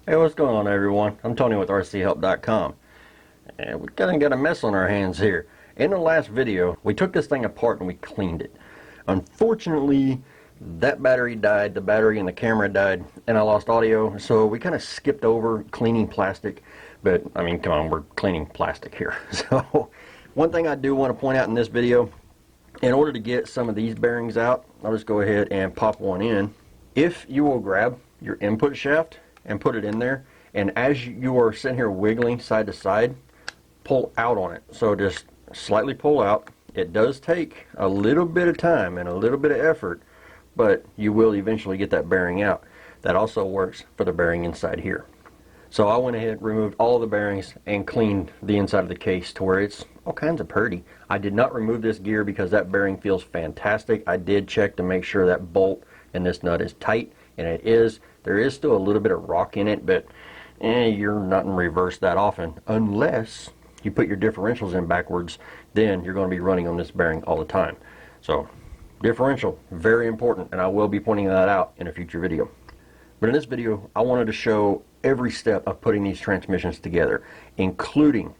Hey, what's going on, everyone? I'm Tony with rchelp.com, and we kind of got a mess on our hands here. In the last video, we took this thing apart and we cleaned it. Unfortunately, that battery died, the battery and the camera died, and I lost audio, so we kind of skipped over cleaning plastic. But, I mean, come on, we're cleaning plastic here. So, one thing I do want to point out in this video, in order to get some of these bearings out, I'll just go ahead and pop one in. If you will grab your input shaft and put it in there, and as you are sitting here wiggling side to side, pull out on it. So just slightly pull out. It does take a little bit of time and a little bit of effort, but you will eventually get that bearing out. That also works for the bearing inside here. So I went ahead, removed all the bearings, and cleaned the inside of the case to where it's all kinds of pretty. I did not remove this gear because that bearing feels fantastic. I did check to make sure that bolt and this nut is tight, and it is. There is still a little bit of rock in it, but you're not in reverse that often unless you put your differentials in backwards. Then you're going to be running on this bearing all the time. So differential, very important, and I will be pointing that out in a future video. But in this video, I wanted to show every step of putting these transmissions together, including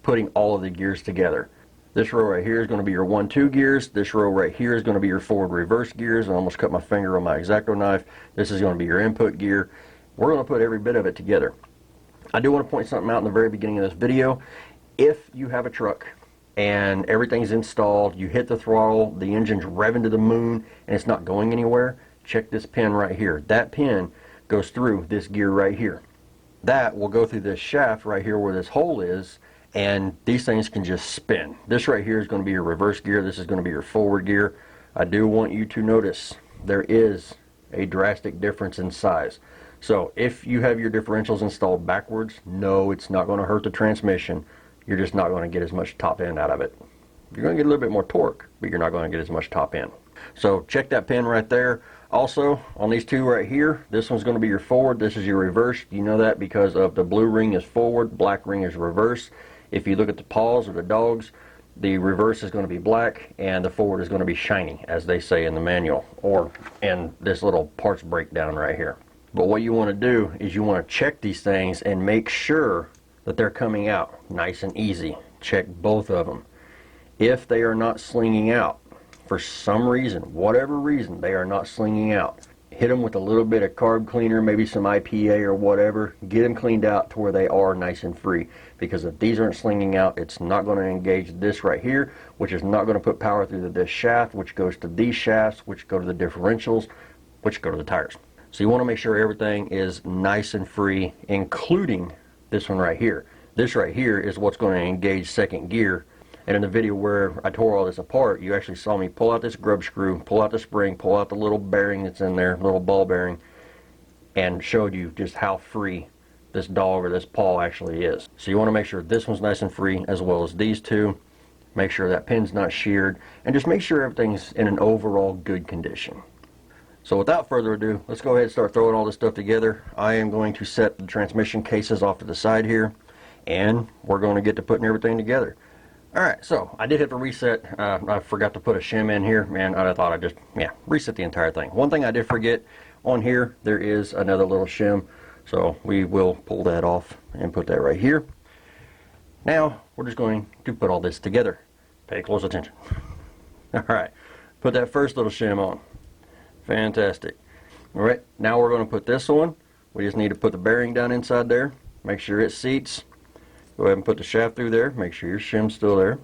putting all of the gears together. This row right here is going to be your 1-2 gears. This row right here is going to be your forward reverse gears. I almost cut my finger on my X-Acto knife. This is going to be your input gear. We're going to put every bit of it together. I do want to point something out in the very beginning of this video. If you have a truck and everything's installed, you hit the throttle, the engine's revving to the moon, and it's not going anywhere, check this pin right here. That pin goes through this gear right here. That will go through this shaft right here where this hole is, and these things can just spin. This right here is going to be your reverse gear. This is going to be your forward gear. I do want you to notice there is a drastic difference in size. So if you have your differentials installed backwards, no, it's not going to hurt the transmission. You're just not going to get as much top end out of it. You're going to get a little bit more torque, but you're not going to get as much top end. So check that pin right there. Also, on these two right here, this one's going to be your forward, this is your reverse. You know that because of the blue ring is forward, black ring is reverse. If you look at the paws or the dogs, the reverse is going to be black and the forward is going to be shiny, as they say in the manual or in this little parts breakdown right here. But what you want to do is you want to check these things and make sure that they're coming out nice and easy. Check both of them. If they are not slinging out, for some reason, whatever reason, they are not slinging out, hit them with a little bit of carb cleaner, maybe some IPA or whatever. Get them cleaned out to where they are nice and free. Because if these aren't slinging out, it's not going to engage this right here, which is not going to put power through this shaft, which goes to these shafts, which go to the differentials, which go to the tires. So you want to make sure everything is nice and free, including this one right here. This right here is what's going to engage second gear. And in the video where I tore all this apart, you actually saw me pull out this grub screw, pull out the spring, pull out the little bearing that's in there, little ball bearing, and showed you just how free this dog or this paw actually is. So you want to make sure this one's nice and free as well as these two. Make sure that pin's not sheared, and just make sure everything's in an overall good condition. So without further ado, let's go ahead and start throwing all this stuff together. I am going to set the transmission cases off to the side here, and we're going to get to putting everything together. Alright, so I did have to reset. I forgot to put a shim in here, and I thought I'd just, reset the entire thing. One thing I did forget, on here, there is another little shim, so we will pull that off and put that right here. Now, we're just going to put all this together. Pay close attention. Alright, put that first little shim on. Fantastic. Alright, now we're going to put this on. We just need to put the bearing down inside there, make sure it seats. Go ahead and put the shaft through there. Make sure your shim's still there.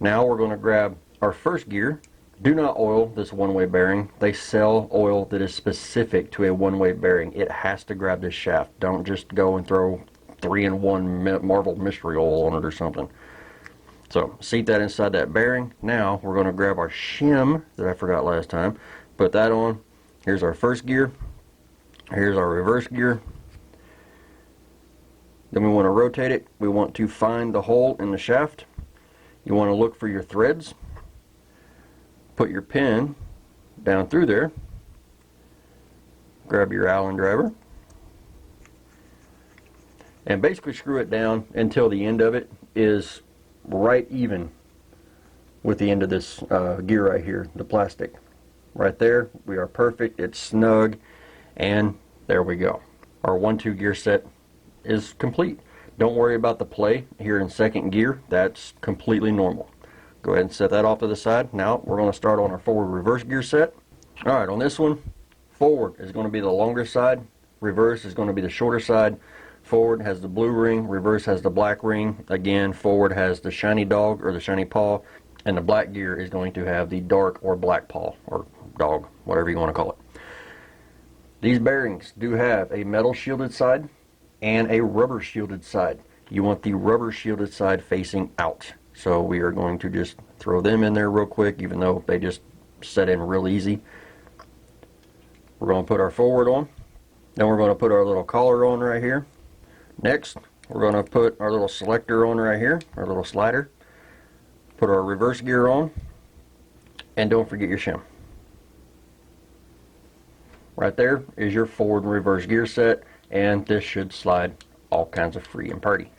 Now we're going to grab our first gear. Do not oil this one-way bearing. They sell oil that is specific to a one-way bearing. It has to grab this shaft. Don't just go and throw 3-in-1 Marvel Mystery Oil on it or something. So seat that inside that bearing. Now we're going to grab our shim that I forgot last time. Put that on. Here's our first gear. Here's our reverse gear. Then we want to rotate it. We want to find the hole in the shaft. You want to look for your threads. Put your pin down through there. Grab your Allen driver. And basically screw it down until the end of it is right even with the end of this gear right here, the plastic. Right there, we are perfect. It's snug, and there we go. our 1-2 gear set is complete. Don't worry about the play here in second gear. That's completely normal. Go ahead and set that off to the side. Now we're going to start on our forward reverse gear set. Alright, on this one, forward is going to be the longer side, reverse is going to be the shorter side. Forward has the blue ring, reverse has the black ring. Again, forward has the shiny dog or the shiny paw, and the black gear is going to have the dark or black paw or dog, whatever you want to call it. These bearings do have a metal shielded side and a rubber shielded side. You want the rubber shielded side facing out. So we are going to just throw them in there real quick, even though they just set in real easy. We're going to put our forward on. Then we're going to put our little collar on right here. Next, we're going to put our little selector on right here, our little slider. Put our reverse gear on. And don't forget your shim. Right there is your forward and reverse gear set, and this should slide all kinds of free and party.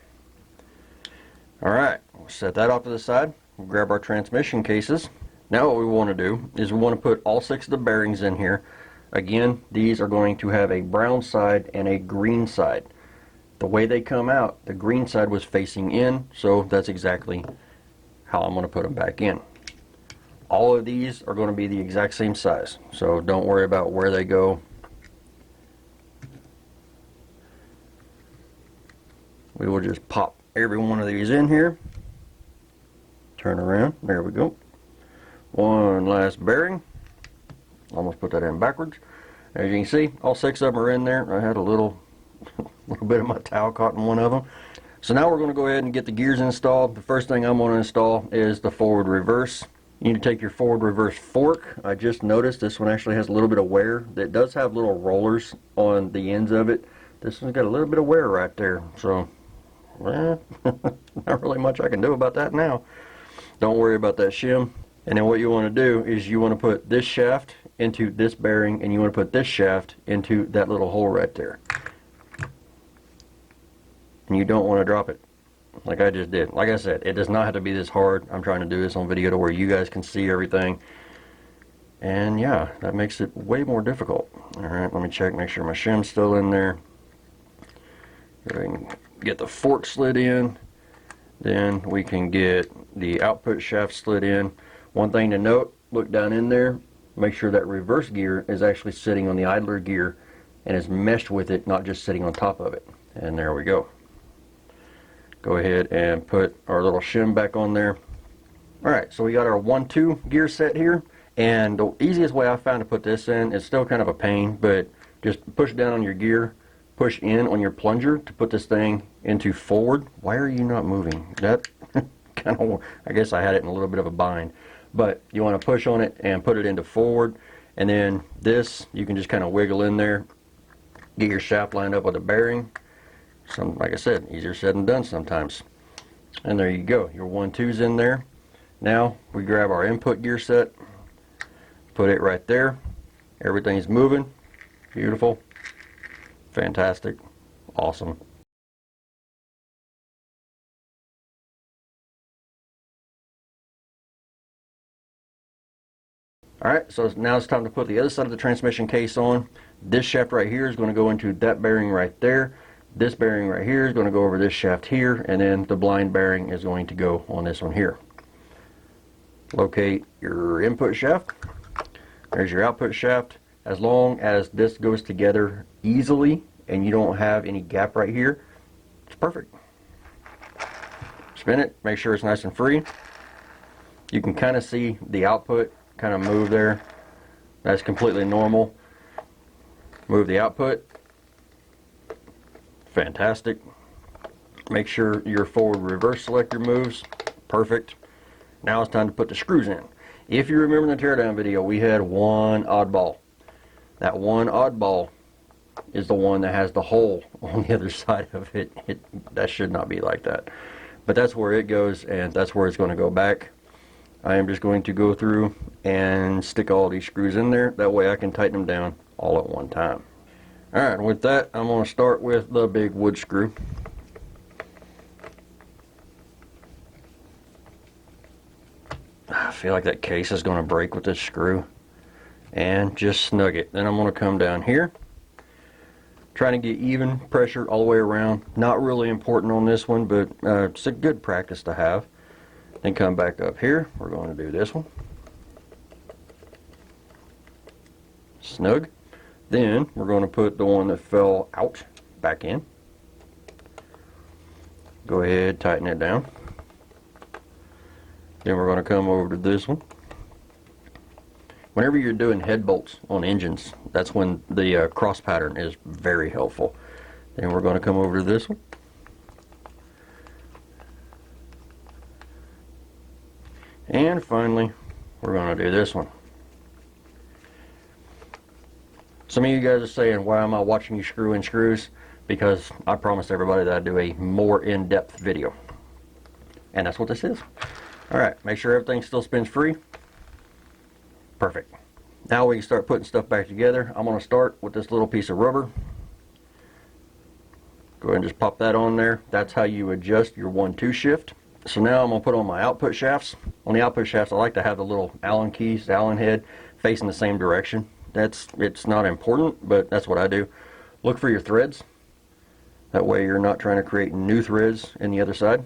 Alright, we'll set that off to the side. We'll grab our transmission cases. Now what we want to do is we want to put all 6 of the bearings in here. Again, these are going to have a brown side and a green side. The way they come out, the green side was facing in, so that's exactly how I'm going to put them back in. All of these are going to be the exact same size, so don't worry about where they go. We will just pop every one of these in here. Turn around, there we go. One last bearing. Almost put that in backwards. As you can see, all 6 of them are in there. I had a little bit of my towel caught in one of them. So now we're going to go ahead and get the gears installed. The first thing I'm going to install is the forward reverse. You need to take your forward reverse fork. I just noticed this one actually has a little bit of wear. It does have little rollers on the ends of it. This one's got a little bit of wear right there. So, well, not really much I can do about that now. Don't worry about that shim. And then what you want to do is you want to put this shaft into this bearing, and you want to put this shaft into that little hole right there. And you don't want to drop it like I just did. Like I said, it does not have to be this hard. I'm trying to do this on video to where you guys can see everything. And yeah, that makes it way more difficult. Alright, let me check, make sure my shim's still in there. Go ahead and get the fork slid in. Then we can get the output shaft slid in. One thing to note, look down in there, make sure that reverse gear is actually sitting on the idler gear and is meshed with it, not just sitting on top of it. And there we go. Go ahead and put our little shim back on there. Alright, so we got our 1-2 gear set here, and the easiest way I found to put this in, it's still kind of a pain, but just push down on your gear, push in on your plunger to put this thing into forward. Why are you not moving? That kind of, I guess I had it in a little bit of a bind. But you want to push on it and put it into forward, and then this you can just kind of wiggle in there, get your shaft lined up with a bearing. Like I said, easier said than done sometimes. And there you go, your 1-2's in there. Now we grab our input gear set, put it right there. Everything's moving. Beautiful, fantastic, awesome. Alright, so now it's time to put the other side of the transmission case on. This shaft right here is going to go into that bearing right there. This bearing right here is going to go over this shaft here, and then the blind bearing is going to go on this one here. Locate your input shaft. There's your output shaft. As long as this goes together easily and you don't have any gap right here, it's perfect. Spin it, make sure it's nice and free. You can kind of see the output kind of move there. That's completely normal. Move the output. Fantastic. Make sure your forward reverse selector moves. Perfect. Now it's time to put the screws in. If you remember in the teardown video, we had one oddball. That one oddball is the one that has the hole on the other side of it. That should not be like that. But that's where it goes, and that's where it's going to go back. I am just going to go through and stick all these screws in there. That way I can tighten them down all at one time. Alright, with that, I'm going to start with the big wood screw. I feel like that case is going to break with this screw. And just snug it. Then I'm going to come down here, Trying to get even pressure all the way around. Not really important on this one, but it's a good practice to have. Then come back up here. We're going to do this one. Snug. Then we're going to put the one that fell out back in. Go ahead, tighten it down. Then we're going to come over to this one. Whenever you're doing head bolts on engines, that's when the cross pattern is very helpful. Then we're going to come over to this one. And finally, we're going to do this one. Some of you guys are saying, why am I watching you screw in screws? Because I promised everybody that I'd do a more in-depth video. And that's what this is. Alright, make sure everything still spins free. Perfect. Now we can start putting stuff back together. I'm going to start with this little piece of rubber. Go ahead and just pop that on there. That's how you adjust your 1-2 shift. So now I'm going to put on my output shafts. On the output shafts, I like to have the little Allen keys, the Allen head, facing the same direction. It's not important, but that's what I do. Look for your threads. That way you're not trying to create new threads in the other side.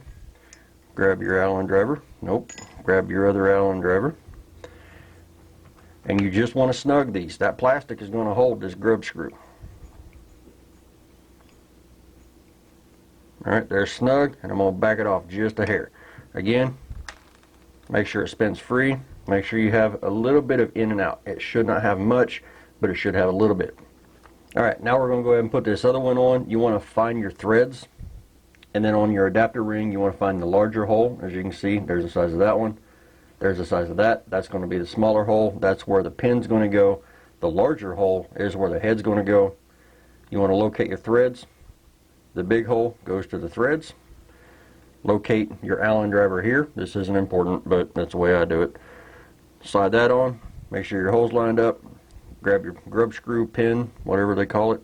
Grab your Allen driver. Nope. Grab your other Allen driver. And you just want to snug these. That plastic is going to hold this grub screw. Alright, they're snug, and I'm going to back it off just a hair. Again, make sure it spins free. Make sure you have a little bit of in and out. It should not have much, but it should have a little bit. Alright, now we're going to go ahead and put this other one on. You want to find your threads, and then on your adapter ring you want to find the larger hole. As you can see, there's the size of that one. There's the size of that. That's going to be the smaller hole. That's where the pin's going to go. The larger hole is where the head's going to go. You want to locate your threads. The big hole goes to the threads. Locate your Allen driver here. This isn't important, but that's the way I do it. Slide that on. Make sure your hole's lined up. Grab your grub screw, pin, whatever they call it,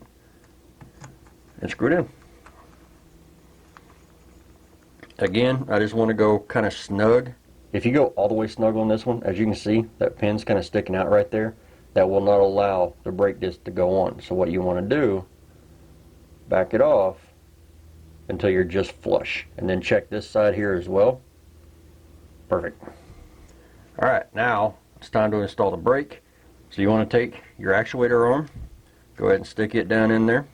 and screw it in. Again, I just want to go kind of snug. If you go all the way snug on this one, as you can see, that pin's kind of sticking out right there. That will not allow the brake disc to go on. So what you want to do, back it off until you're just flush. And then check this side here as well. Perfect. Alright, now it's time to install the brake. So you want to take your actuator arm, go ahead and stick it down in there.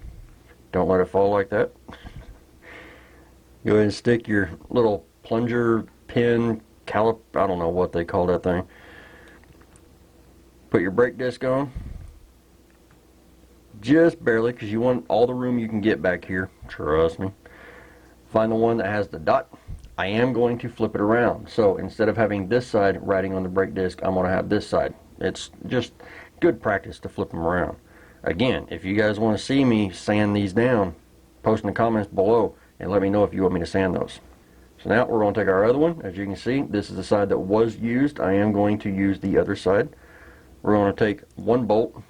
Don't let it fall like that. Go ahead and stick your little plunger pin, I don't know what they call that thing. Put your brake disc on. Just barely, because you want all the room you can get back here. Trust me. Find the one that has the dot. I am going to flip it around. So instead of having this side riding on the brake disc, I'm going to have this side. It's just good practice to flip them around. Again, if you guys want to see me sand these down, post in the comments below and let me know if you want me to sand those. So now we're going to take our other one. As you can see, this is the side that was used. I am going to use the other side. We're going to take one bolt,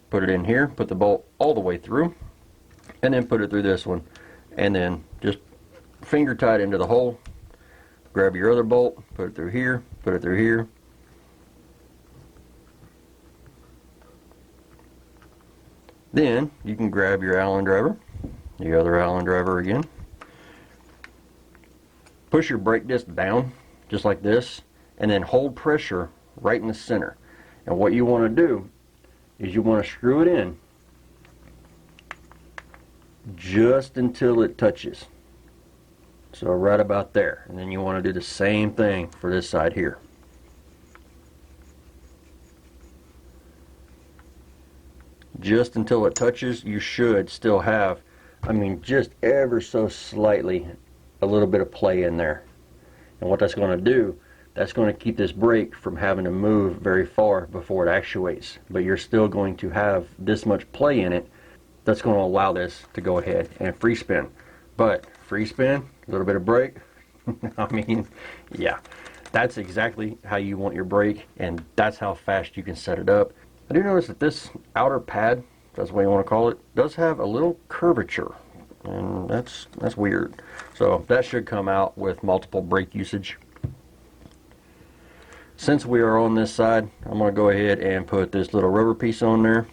put it in here, put the bolt all the way through, and then put it through this one. And then just finger tight into the hole. Grab your other bolt, put it through here, put it through here. Then you can grab your Allen driver, the other Allen driver again. Push your brake disc down, just like this, and then hold pressure right in the center. And what you want to do is you want to screw it in just until it touches. So right about there. And then you want to do the same thing for this side here. Just until it touches. You should still have, I mean, just ever so slightly a little bit of play in there. And what that's going to do, that's going to keep this brake from having to move very far before it actuates. But you're still going to have this much play in it that's going to allow this to go ahead and free spin. But free spin, a little bit of brake, I mean, yeah, that's exactly how you want your brake, and that's how fast you can set it up. I do notice that this outer pad, that's what you want to call it, does have a little curvature, and that's weird. So that should come out with multiple brake usage. Since we are on this side, I'm going to go ahead and put this little rubber piece on there.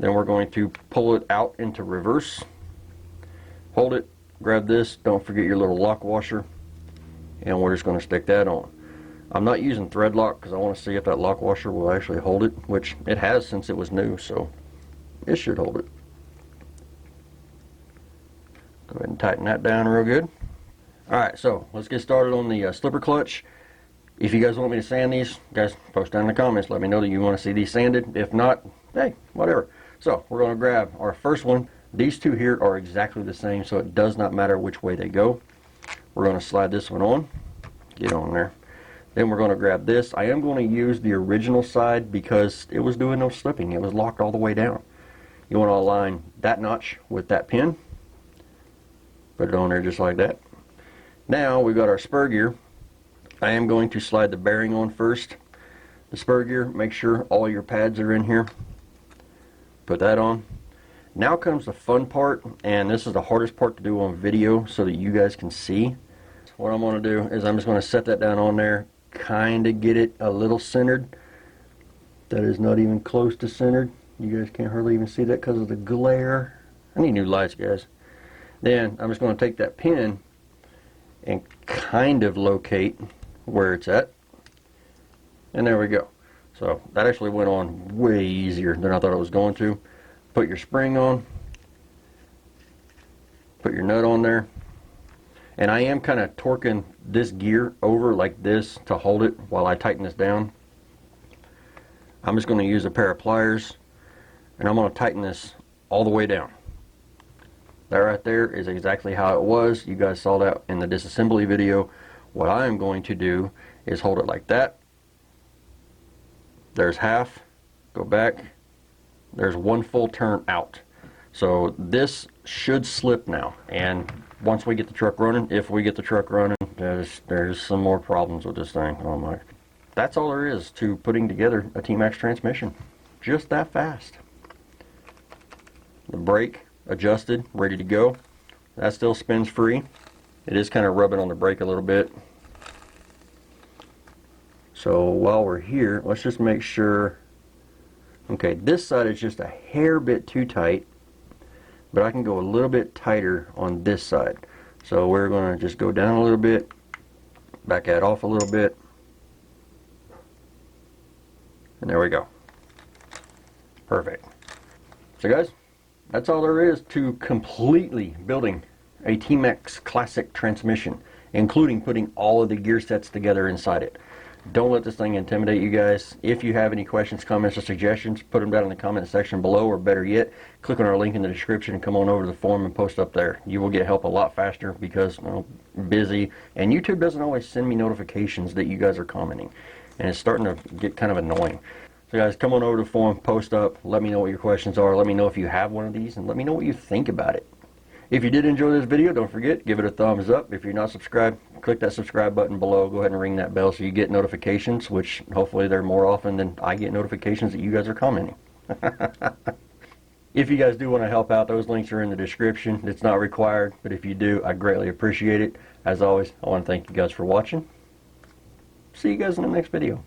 Then we're going to pull it out into reverse. Hold it, grab this, don't forget your little lock washer, and we're just going to stick that on. I'm not using thread lock because I want to see if that lock washer will actually hold it, which it has since it was new, so it should hold it. Go ahead and tighten that down real good. Alright, so let's get started on the slipper clutch. If you guys want me to sand these, guys, post down in the comments. Let me know that you want to see these sanded. If not, hey, whatever. So we're going to grab our first one. These two here are exactly the same, so it does not matter which way they go. We're going to slide this one on. Get on there. Then we're going to grab this. I am going to use the original side because it was doing no slipping. It was locked all the way down. You want to align that notch with that pin. Put it on there just like that. Now we've got our spur gear. I am going to slide the bearing on first. The spur gear, make sure all your pads are in here. Put that on. Now comes the fun part, and this is the hardest part to do on video so that you guys can see. What I'm going to do is I'm just going to set that down on there, kind of get it a little centered. That is not even close to centered. You guys can't hardly even see that because of the glare. I need new lights, guys. Then I'm just going to take that pin and kind of locate where it's at. And there we go. So that actually went on way easier than I thought it was going to. Put your spring on. Put your nut on there. And I am kind of torquing this gear over like this to hold it while I tighten this down. I'm just going to use a pair of pliers and I'm going to tighten this all the way down. That right there is exactly how it was. You guys saw that in the disassembly video. What I am going to do is hold it like that. There's half. Go back. There's one full turn out. So this should slip now. And once we get the truck running, if we get the truck running, there's some more problems with this thing. Oh my. That's all there is to putting together a T-Maxx transmission. Just that fast. The brake adjusted, ready to go. That still spins free. It is kind of rubbing on the brake a little bit. So while we're here, let's just make sure. Okay, this side is just a hair bit too tight, but I can go a little bit tighter on this side. So we're going to just go down a little bit, back that off a little bit, and there we go. Perfect. So guys, that's all there is to completely building a T-Maxx classic transmission, including putting all of the gear sets together inside it. Don't let this thing intimidate you guys. If you have any questions, comments, or suggestions, put them down in the comment section below, or better yet, click on our link in the description and come on over to the forum and post up there. You will get help a lot faster because I'm busy, and YouTube doesn't always send me notifications that you guys are commenting, and it's starting to get kind of annoying. So guys, come on over to the forum, post up, let me know what your questions are, let me know if you have one of these, and let me know what you think about it. If you did enjoy this video, don't forget, give it a thumbs up. If you're not subscribed, click that subscribe button below. Go ahead and ring that bell so you get notifications, which hopefully they're more often than I get notifications that you guys are commenting. If you guys do want to help out, those links are in the description. It's not required, but if you do, I greatly appreciate it. As always, I want to thank you guys for watching. See you guys in the next video.